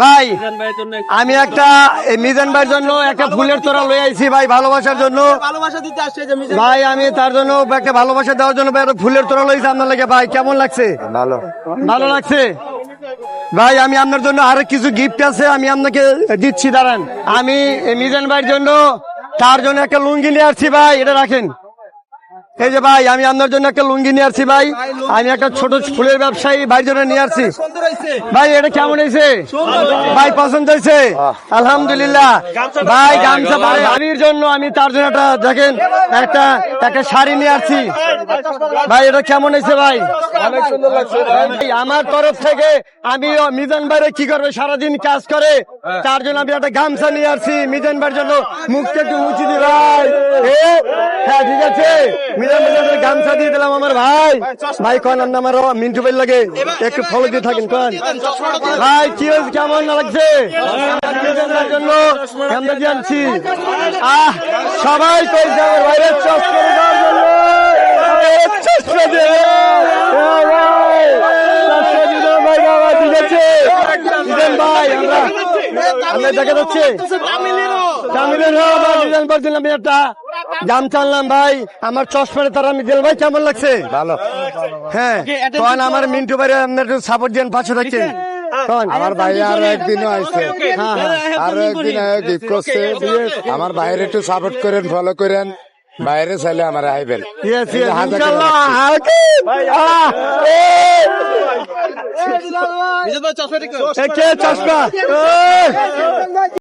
ভাই আমি একটা মিজান ভাইয়ের জন্য একটা ফুলের তোড়া লই আইছি ভাই, ভালোবাসার জন্য। ভালোবাসা দিতে আসছে যে মিজান ভাই আমি তার জন্য একটা ভালোবাসা দেওয়ার জন্য ভাই একটা ফুলের তোড়া লইছি আপনার লাগে। ভাই কেমন লাগছে? ভালো। ভালো লাগছে ভাই। আমি আপনার জন্য আরো কিছু গিফট আছে, আমি আপনাকে দিচ্ছি, দাঁড়ান। আমি মিজান ভাইয়ের জন্য তার জন্য একটা লুঙ্গি নিয়ে আসছি ভাই, এটা রাখেন। এই যে ভাই আমি আপনার জন্য একটা লুঙ্গি নিয়ে আসছি ভাই, আমি একটা ছোট ফুলের ব্যবসায়ী ভাইয়ের জন্য নিয়ে আসছি সুন্দর হইছে ভাই। এটা কেমন হয়েছে ভাই? পছন্দ হয়েছে? আলহামদুলিল্লাহ ভাই। গামছা পরে ভাবির জন্য আমি তার জন্য একটা দেখেন একটা একটা শাড়ি নিয়ে আসছি ভাই। এটা কেমন হয়েছে ভাই? অনেক সুন্দর লাগছে ভাই, আমার তরফ থেকে আমি মিজান ভাইরে কি করবে, সারাদিন কাজ করে, তার জন্য আমি একটা গামছা নিয়ে আসছি মিজান ভাইয়ের জন্য। মুখটা একটু মুছি দি ভাই। হ্যাঁ ঠিক আছে, মিজান ভাইয়ের গামছা দিয়ে দিলাম আমার ভাই। ভাই কন আপনি আমার মিন্টু ভাই লাগে একটু ফলো দিয়ে থাকেন কন ভাই। কি হয়েছে, কেমন লাগছে? মিজান ভাইয়ের জন্য গামছা দিয়ে আনছি। সবাই কইছে আমার ভাইয়ের চশমা দেওয়ার জন্য। চশমা দিয়ে আমরা দেখা যাচ্ছে আমি একটা গামছা আনলাম ভাই। আমার চশমাটা তারা আমি দিল ভাই। কেমন লাগছে? ভালো। হ্যাঁ তখন আমার মিন্টু ভাই আপনার সাপোর্ট দেন, পাশে থাকছেন। আমার ভাই আরো একদিনও আইছে, আরো একদিন গিফট করছে। আমার ভাইয়ের একটু সাপোর্ট করেন, ফলো করেন। বাইরে চাইলে আমার আইবেন। মিজান ভাই চশমা চশমা